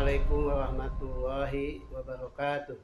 Assalamualaikum warahmatullahi wabarakatuh.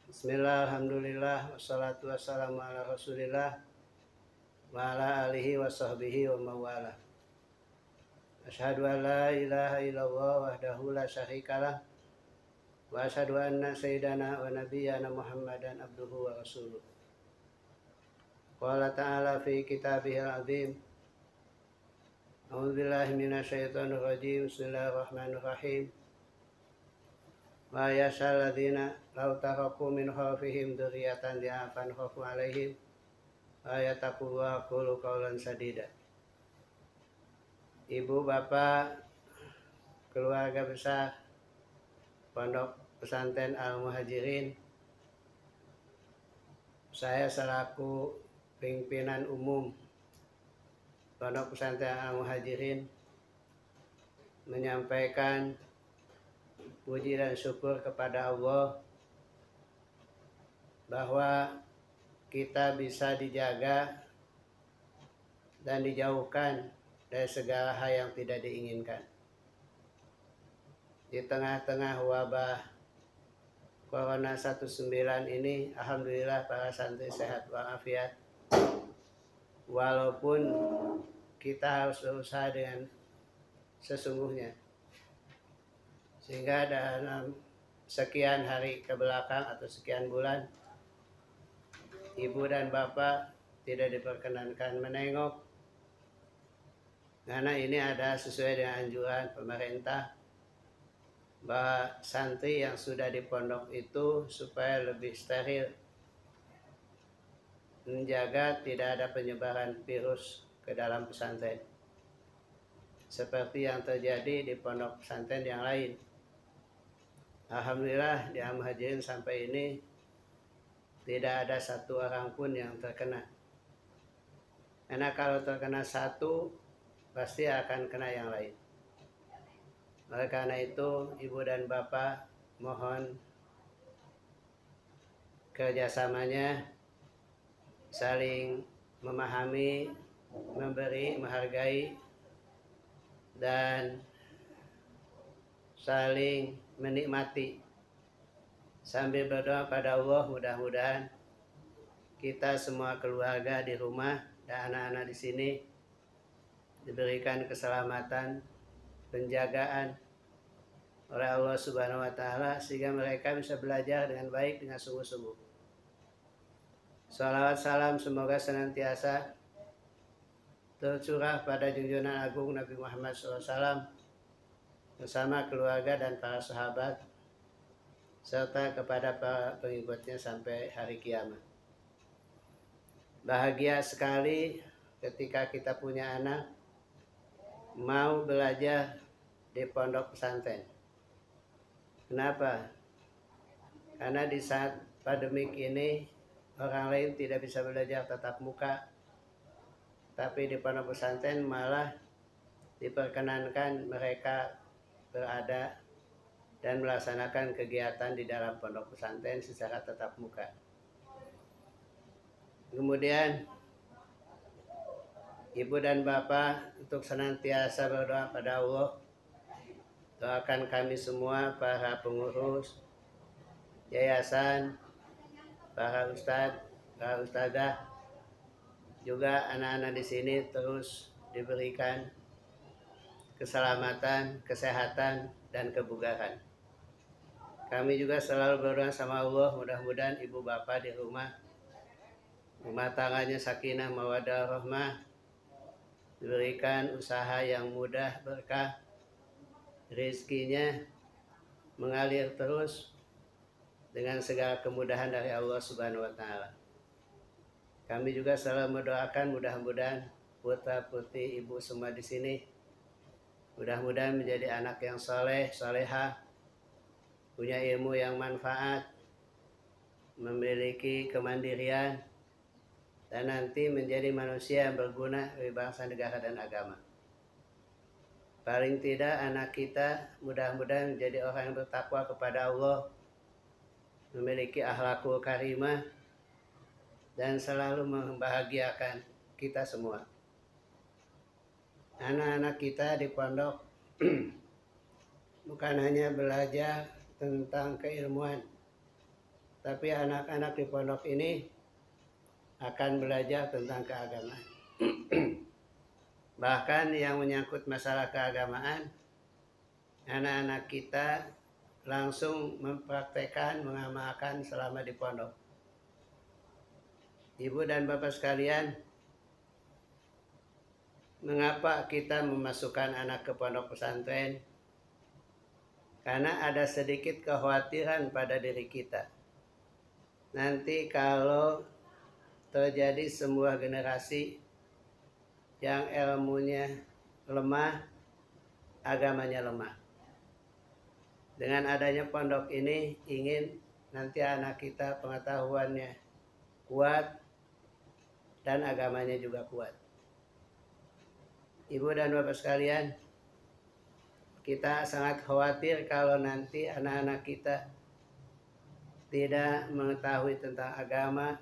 Bismillah, alhamdulillah, wassalatu wassalamu ala rasulillah wa ala alihi wa sahbihi wa mawala. Asyhadu an la ilaha illallah wahdahu la syarikalah wa asyhadu anna sayyidana wa nabiyyana Muhammadan abduhu wa rasuluh. Qala ta'ala fi kitabihil azim. A'udzubillahi minasyaitonir rajim. Bismillahirrahmanirrahim. Wa yashal ladzina law taraku min khalfihim dzurriyyatan dha'afan khafu 'alaihim wa yattaqullaha qulu qawlan sadida. Ibu, bapak, keluarga besar Pondok Pesantren Al-Muhajirin, saya selaku pimpinan umum Pondok Pesantren Al-Muhajirin menyampaikan puji dan syukur kepada Allah bahwa kita bisa dijaga dan dijauhkan dari segala hal yang tidak diinginkan. Di tengah-tengah wabah Corona 19 ini, alhamdulillah para santri sehat walafiat. Walaupun kita harus berusaha dengan sesungguhnya, sehingga dalam sekian hari ke belakang atau sekian bulan, ibu dan bapak tidak diperkenankan menengok, karena ini ada sesuai dengan anjuran pemerintah bahwa santri yang sudah di pondok itu supaya lebih steril, menjaga tidak ada penyebaran virus ke dalam pesantren seperti yang terjadi di pondok pesantren yang lain. Alhamdulillah di Al-Muhajirin sampai ini tidak ada satu orang pun yang terkena. Karena kalau terkena satu pasti akan kena yang lain. Oleh karena itu, ibu dan bapak mohon kerjasamanya, saling memahami, memberi, menghargai, dan saling menikmati sambil berdoa pada Allah. Mudah-mudahan kita semua keluarga di rumah dan anak-anak di sini diberikan keselamatan, penjagaan oleh Allah Subhanahu wa Ta'ala, sehingga mereka bisa belajar dengan baik, dengan sungguh-sungguh. Salawat salam semoga senantiasa tercurah pada junjungan agung Nabi Muhammad SAW bersama keluarga dan para sahabat, serta kepada para pengikutnya sampai hari kiamat. Bahagia sekali ketika kita punya anak mau belajar di pondok pesantren. Kenapa? Karena di saat pandemik ini orang lain tidak bisa belajar tatap muka, tapi di pondok pesantren malah diperkenankan mereka berada dan melaksanakan kegiatan di dalam pondok pesantren secara tatap muka. Kemudian ibu dan bapak untuk senantiasa berdoa pada Allah. Doakan kami semua, para pengurus yayasan, para ustadz, para ustadzah, juga anak-anak di sini terus diberikan keselamatan, kesehatan, dan kebugaran. Kami juga selalu berdoa sama Allah, mudah-mudahan ibu bapak di rumah tangganya sakinah mawaddah rahmah, diberikan usaha yang mudah, berkah, rezekinya mengalir terus dengan segala kemudahan dari Allah Subhanahu wa Ta'ala. Kami juga selalu mendoakan mudah-mudahan putra putri ibu semua di sini mudah-mudahan menjadi anak yang soleh, solehah, punya ilmu yang manfaat, memiliki kemandirian, dan nanti menjadi manusia yang berguna bagi bangsa, negara, dan agama. Paling tidak anak kita mudah-mudahan menjadi orang yang bertakwa kepada Allah, memiliki akhlakul karimah, dan selalu membahagiakan kita semua. Anak-anak kita di pondok bukan hanya belajar tentang keilmuan, tapi anak-anak di pondok ini akan belajar tentang keagamaan. Bahkan yang menyangkut masalah keagamaan, anak-anak kita langsung mempraktekkan, mengamalkan selama di pondok. Ibu dan bapak sekalian, mengapa kita memasukkan anak ke pondok pesantren? Karena ada sedikit kekhawatiran pada diri kita. Nanti kalau terjadi sebuah generasi yang ilmunya lemah, agamanya lemah. Dengan adanya pondok ini ingin nanti anak kita pengetahuannya kuat dan agamanya juga kuat. Ibu dan bapak sekalian, kita sangat khawatir kalau nanti anak-anak kita tidak mengetahui tentang agama,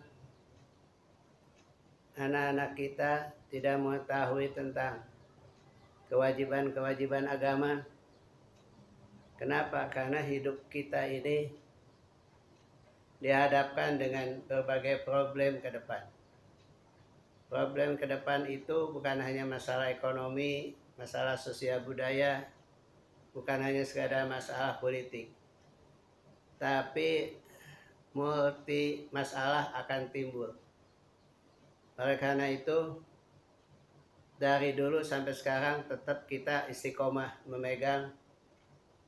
anak-anak kita tidak mengetahui tentang kewajiban-kewajiban agama. Kenapa? Karena hidup kita ini dihadapkan dengan berbagai problem ke depan. Problem ke depan itu bukan hanya masalah ekonomi, masalah sosial budaya, bukan hanya sekadar masalah politik, tapi multi masalah akan timbul. Oleh karena itu, dari dulu sampai sekarang tetap kita istiqomah memegang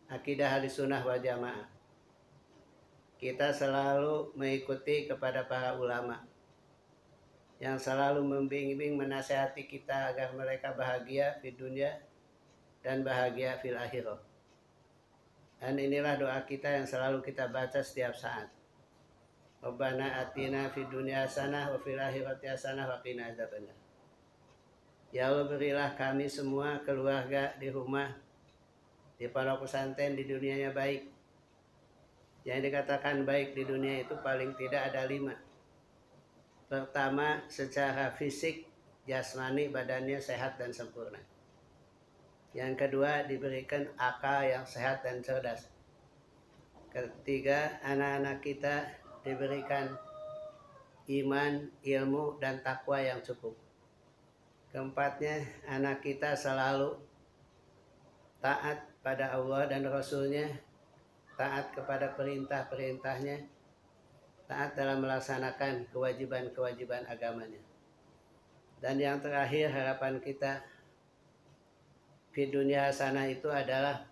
akidah Ahlussunnah wal Jamaah. Kita selalu mengikuti kepada para ulama yang selalu membimbing, menasihati kita agar mereka bahagia di dunia dan bahagia fil akhirah. Dan inilah doa kita yang selalu kita baca setiap saat. Rabbana atina fid dunya hasanah wa fil akhirati hasanah wa qina adzabannar. Ya Allah, berilah kami semua keluarga di rumah, di pondok pesantren, di dunianya baik. Yang dikatakan baik di dunia itu paling tidak ada 5. Pertama, secara fisik, jasmani, badannya sehat dan sempurna. Yang kedua, diberikan akal yang sehat dan cerdas. Ketiga, anak-anak kita diberikan iman, ilmu, dan takwa yang cukup. Keempatnya, anak kita selalu taat pada Allah dan Rasulnya, taat kepada perintah-perintahnya, taat dalam melaksanakan kewajiban-kewajiban agamanya. Dan yang terakhir, harapan kita di dunia hasanah itu adalah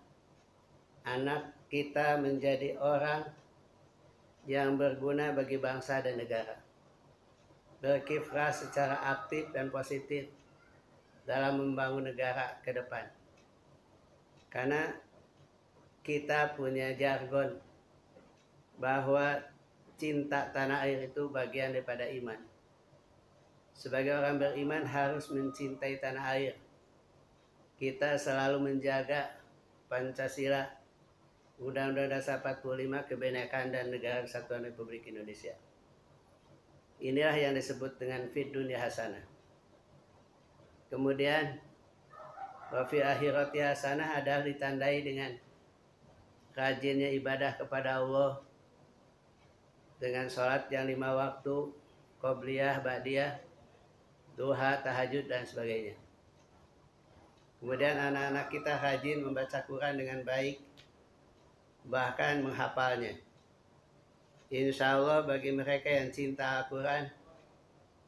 anak kita menjadi orang yang berguna bagi bangsa dan negara, berkiprah secara aktif dan positif dalam membangun negara ke depan. Karena kita punya jargon bahwa cinta tanah air itu bagian daripada iman. Sebagai orang beriman harus mencintai tanah air. Kita selalu menjaga Pancasila, Undang-Undang Dasar 45, kebinekaan dan Negara Kesatuan Republik Indonesia. Inilah yang disebut dengan fid dunya hasanah. Kemudian wa fi akhirati hasanah adalah ditandai dengan rajinnya ibadah kepada Allah dengan sholat yang 5 waktu, qobliyah, ba'diyah, duha, tahajud, dan sebagainya. Kemudian anak-anak kita rajin membaca Quran dengan baik, bahkan menghafalnya. Insya Allah bagi mereka yang cinta Al-Quran,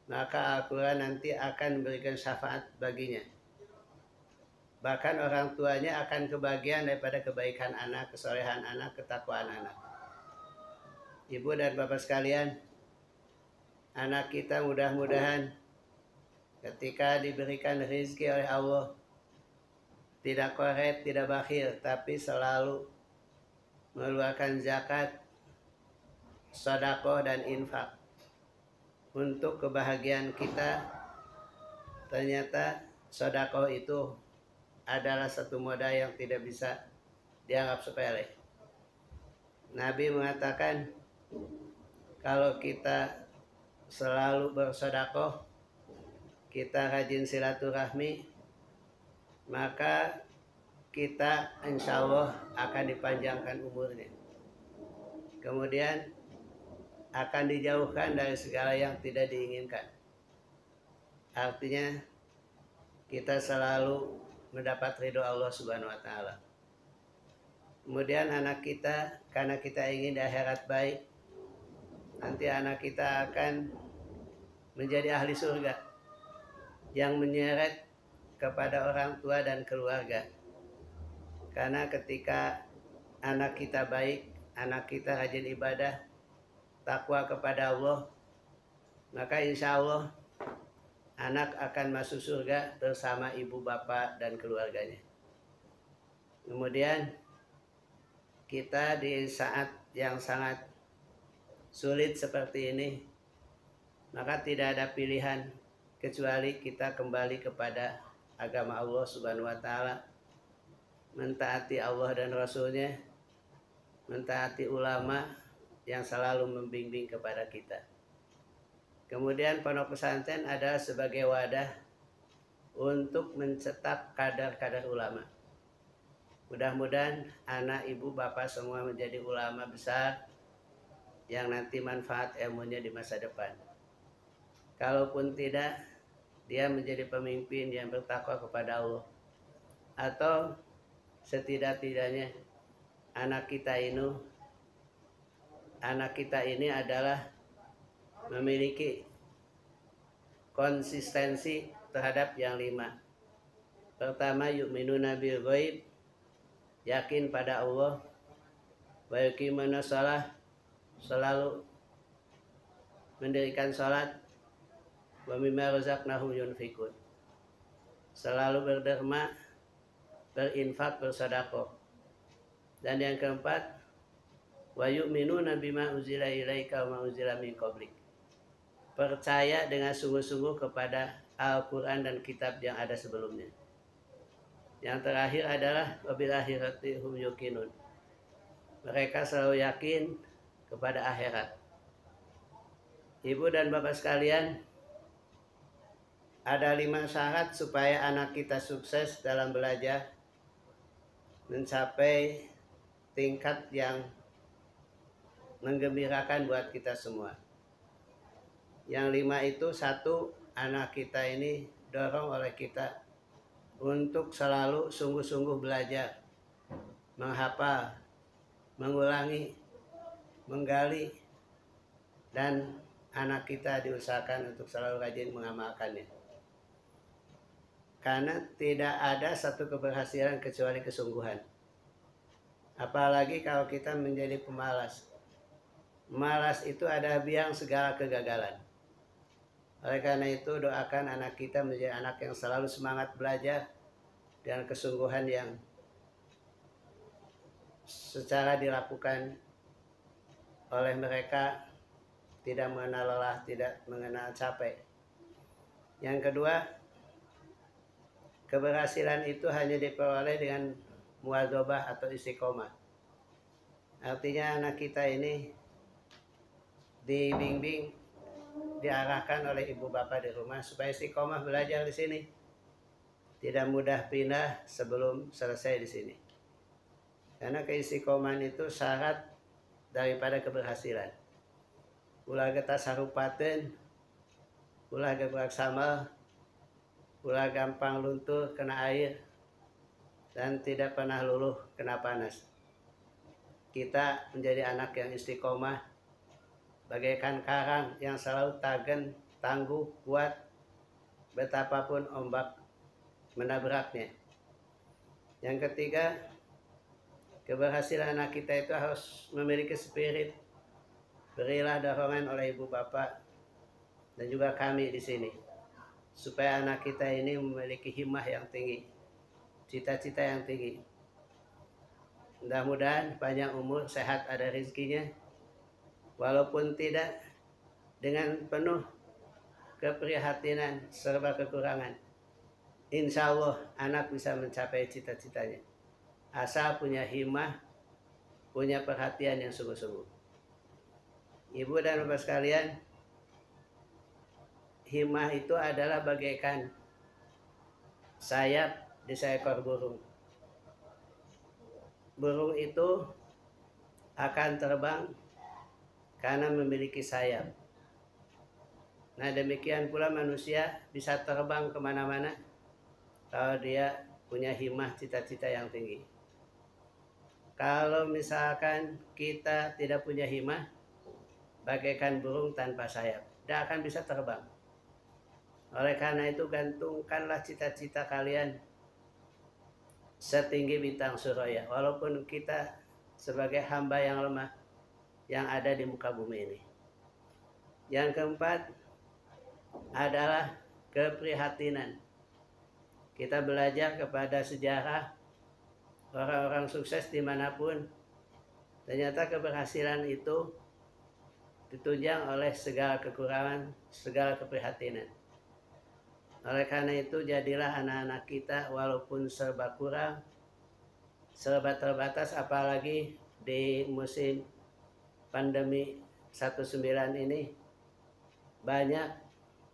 maka Al-Quran nanti akan memberikan syafaat baginya. Bahkan orang tuanya akan kebagian daripada kebaikan anak, kesolehan anak, ketakwaan anak. Ibu dan bapak sekalian, anak kita mudah-mudahan ketika diberikan rezeki oleh Allah, tidak koret, tidak bakhil, tapi selalu mengeluarkan zakat, sedekah, dan infak untuk kebahagiaan kita. Ternyata sedekah itu adalah satu modal yang tidak bisa dianggap sepele. Nabi mengatakan, kalau kita selalu bersedekah, kita rajin silaturahmi, maka kita insya Allah akan dipanjangkan umurnya. Kemudian akan dijauhkan dari segala yang tidak diinginkan. Artinya kita selalu mendapat ridho Allah Subhanahu wa taala. Kemudian anak kita, karena kita ingin di akhirat baik, nanti anak kita akan menjadi ahli surga yang menyeret kepada orang tua dan keluarga. Karena ketika anak kita baik, anak kita rajin ibadah, takwa kepada Allah, maka insya Allah anak akan masuk surga bersama ibu bapak dan keluarganya. Kemudian kita di saat yang sangat sulit seperti ini, maka tidak ada pilihan kecuali kita kembali kepada agama Allah Subhanahu wa taala, mentaati Allah dan Rasulnya, mentaati ulama yang selalu membimbing kepada kita. Kemudian pondok pesantren adalah sebagai wadah untuk mencetak kadar-kadar ulama. Mudah-mudahan anak ibu bapak semua menjadi ulama besar yang nanti manfaat ilmunya di masa depan. Kalaupun tidak, dia menjadi pemimpin yang bertakwa kepada Allah. Atau setidak-tidaknya anak kita ini adalah memiliki konsistensi terhadap yang 5. Pertama, yu'minuna bil ghaib, yakin pada Allah. Wa yuqimuna shalah, selalu mendirikan salat. Wa mimma razaqnahum yunfikun, selalu berderma, berinfak, bersedekah. Dan yang keempat, wa yu'minuna bima uzila ilaika wa ma uzila min qablik, percaya dengan sungguh-sungguh kepada Al-Quran dan kitab yang ada sebelumnya. Yang terakhir adalah wabil akhirati hum yuqinun, mereka selalu yakin kepada akhirat. Ibu dan bapak sekalian, ada 5 syarat supaya anak kita sukses dalam belajar, mencapai tingkat yang menggembirakan buat kita semua. Yang 5 itu, 1, anak kita ini dorong oleh kita untuk selalu sungguh-sungguh belajar, menghafal, mengulangi, menggali, dan anak kita diusahakan untuk selalu rajin mengamalkannya. Karena tidak ada satu keberhasilan kecuali kesungguhan. Apalagi kalau kita menjadi pemalas. Malas itu adalah biang segala kegagalan. Oleh karena itu, doakan anak kita menjadi anak yang selalu semangat belajar dengan kesungguhan yang secara dilakukan oleh mereka tidak mengenal lelah, tidak mengenal capek. Yang kedua, keberhasilan itu hanya diperoleh dengan muadzabah atau istiqomah. Artinya anak kita ini dibimbing, diarahkan oleh ibu bapak di rumah supaya istiqomah belajar di sini. Tidak mudah pindah sebelum selesai di sini. Karena keistiqomahan itu syarat daripada keberhasilan. Ulah kita sarupaten, ulah gebrak samal, ulah gampang luntur kena air, dan tidak pernah luluh kena panas. Kita menjadi anak yang istiqomah, bagaikan karang yang selalu tagen, tangguh, kuat, betapapun ombak menabraknya. Yang ketiga, keberhasilan anak kita itu harus memiliki spirit. Berilah dorongan oleh ibu bapak dan juga kami di sini, supaya anak kita ini memiliki himmah yang tinggi, cita-cita yang tinggi. Mudah-mudahan panjang umur, sehat, ada rezekinya. Walaupun tidak dengan penuh keprihatinan serba kekurangan, insya Allah anak bisa mencapai cita-citanya. Asal punya himmah, punya perhatian yang sungguh-sungguh. Ibu dan bapak sekalian, himmah itu adalah bagaikan sayap di seekor burung. burung itu akan terbang karena memiliki sayap. Nah demikian pula manusia bisa terbang kemana-mana kalau dia punya himmah, cita-cita yang tinggi. Kalau misalkan kita tidak punya himmah, bagaikan burung tanpa sayap, tidak akan bisa terbang. Oleh karena itu gantungkanlah cita-cita kalian setinggi bintang surya, walaupun kita sebagai hamba yang lemah yang ada di muka bumi ini. Yang keempat adalah keprihatinan. Kita belajar kepada sejarah orang-orang sukses dimanapun, ternyata keberhasilan itu ditunjang oleh segala kekurangan, segala keprihatinan. Oleh karena itu jadilah anak-anak kita walaupun serba kurang, serba terbatas, apalagi di musim pandemi 19 ini banyak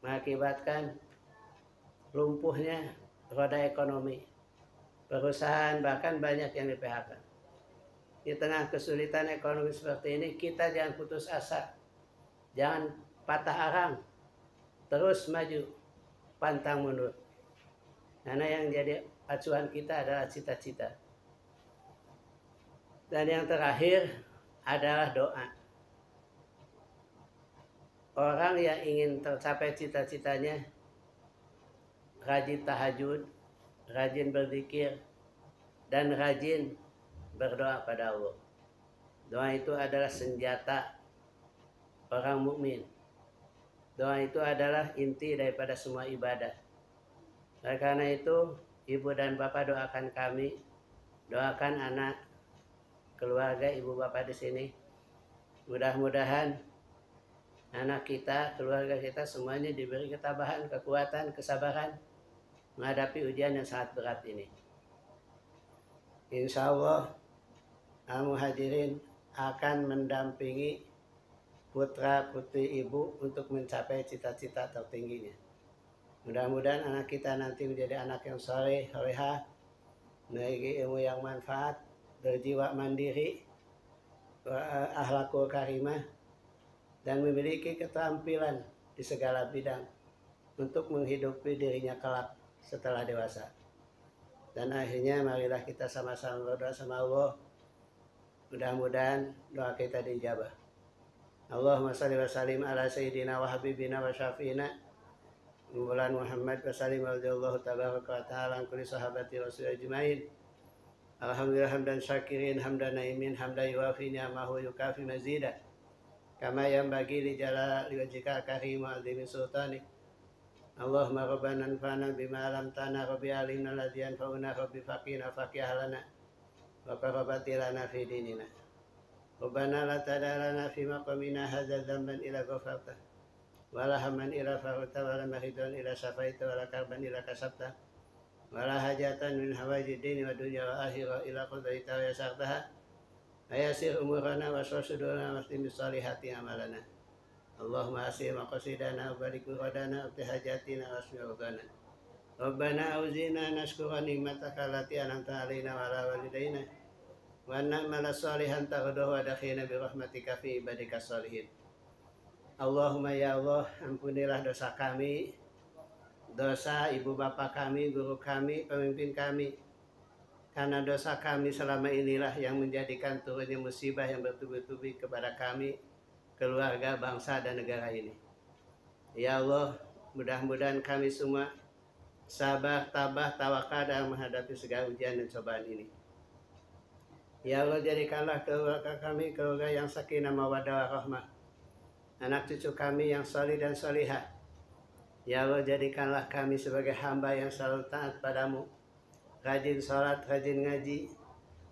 mengakibatkan lumpuhnya roda ekonomi. Perusahaan bahkan banyak yang di-PHK. Di tengah kesulitan ekonomi seperti ini, kita jangan putus asa. Jangan patah arang. Terus maju, pantang mundur. Karena yang jadi acuan kita adalah cita-cita. Dan yang terakhir adalah doa. Orang yang ingin tercapai cita-citanya rajin tahajud, rajin berzikir, dan rajin berdoa pada Allah. Doa itu adalah senjata orang mukmin. Doa itu adalah inti daripada semua ibadah. Oleh karena itu, ibu dan bapak doakan kami, doakan anak, keluarga ibu bapak di sini. Mudah-mudahan anak kita, keluarga kita semuanya diberi ketabahan, kekuatan, kesabaran menghadapi ujian yang sangat berat ini. Insya Allah, al-muhajirin akan mendampingi putra putri ibu untuk mencapai cita-cita tertingginya. Mudah-mudahan anak kita nanti menjadi anak yang soleh, solehah, memiliki ilmu yang manfaat, berjiwa mandiri, akhlakul karimah, dan memiliki keterampilan di segala bidang untuk menghidupi dirinya kelak setelah dewasa. Dan akhirnya marilah kita sama-sama berdoa sama Allah. Mudah-mudahan doa kita dijabah. Allahumma salli wa sallim ala sayyidina wa habibina wa syafi'ina Mulan Muhammad wa sallim radhiyallahu tabaraka wa ta'ala an kulli sahabati rasul ajmain. Alhamdulillah hamdan syakirin hamdan naimin hamdan yuwafi ni'amahu yukafi mazida. Kama yanbaghi li jalali wajhika karim wa azimi sultanik. Allahumma rabbana anfa'na bima 'allamtana rabbi alimna alladhi yanfa'una rabbi faqina faqih lana wa qarabati lana fi dinina. Rabbana la tad'alna fi maqamina hadza dhanban ila ghafarta wa la hamman ila farata wa la maridan ila safaita wa la karban ila kasabta wa la hajatan min hawaiji dini wa dunya wa akhirah ila qadaita wa yasartaha ayasir umurana wa sudurana wa khtim salihati amalana. Allahumma asih maqasidana wa barik radana wa hajatina wa asmi'udana. Rabbana auzina nashkura ni'mataka allati an'amta 'alaina wa 'ala walidaina wa na'mala salihan tardahu wa dakhilna bi rahmatika fi ibadika shalihin. Allahumma ya Allah, ampunilah dosa kami, dosa ibu bapak kami, guru kami, pemimpin kami. Karena dosa kami selama inilah yang menjadikan turunnya musibah yang bertubi-tubi kepada kami, keluarga, bangsa, dan negara ini. Ya Allah, mudah-mudahan kami semua sabar, tabah, tawakal dalam menghadapi segala ujian dan cobaan ini. Ya Allah, jadikanlah keluarga kami keluarga yang sakinah mawaddah warahmah, anak cucu kami yang salih dan salihah. Ya Allah, jadikanlah kami sebagai hamba yang selalu taat padamu, rajin sholat, rajin ngaji,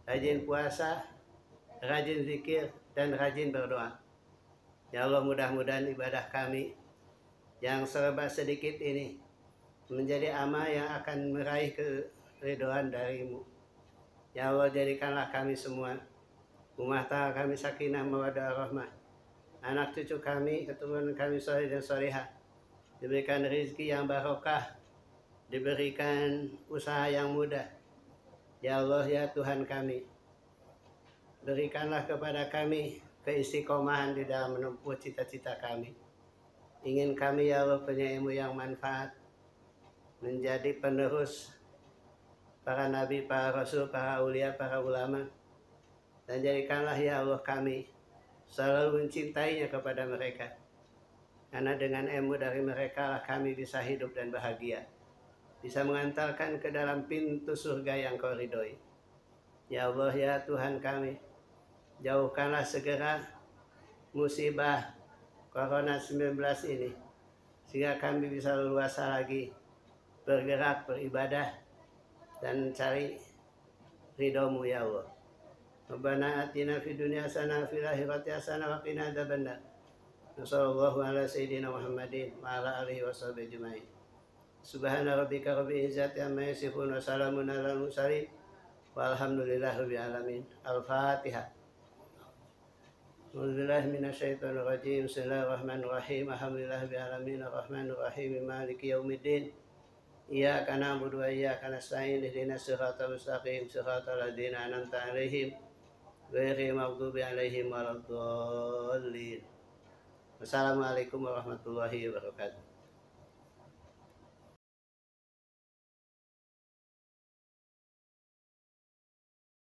rajin puasa, rajin zikir, dan rajin berdoa. Ya Allah, mudah-mudahan ibadah kami yang serba sedikit ini menjadi amal yang akan meraih keridhaan darimu. Ya Allah, jadikanlah kami semua, rumah tangga kami sakinah mawaddah rahmah, anak cucu kami, keturunan kami saleh dan salihah, diberikan rezeki yang barokah, diberikan usaha yang mudah. Ya Allah, ya Tuhan kami, berikanlah kepada kami keistiqomahan di dalam menempuh cita-cita kami. Ingin kami ya Allah punya ilmu yang manfaat, menjadi penerus para nabi, para rasul, para aulia, para ulama. Dan jadikanlah ya Allah kami selalu mencintainya kepada mereka. Karena dengan ilmu dari mereka lah kami bisa hidup dan bahagia, bisa mengantarkan ke dalam pintu surga yang Kau ridhoi. Ya Allah ya Tuhan kami, jauhkanlah segera musibah Corona 19 ini, sehingga kami bisa leluasa lagi bergerak, beribadah, dan cari ridho-Mu ya Allah. Rabbana atina fid dunya hasanah wa fil akhirati hasanah wa qina adzabannar. Sallallahu ala sayyidina Muhammadin wa ala alihi washabihi ajmain. Subhana rabbika rabbil izzati amma yasifun wa salamun alal mursalin walhamdulillahi rabbil alamin. Al-Fatihah. A'udzubillahi minasyaitonir rajim. Bismillahirrahmanirrahim. Alhamdulillahi rabbil alamin arrahmanir rahim maliki yaumiddin. Iyyaka na'budu wa iyyaka nasta'in ihdinas siratal mustaqim siratal ladzina an'amta 'alaihim ghairil maghdubi 'alaihim waladdallin. Wassalamualaikum warahmatullahi wabarakatuh.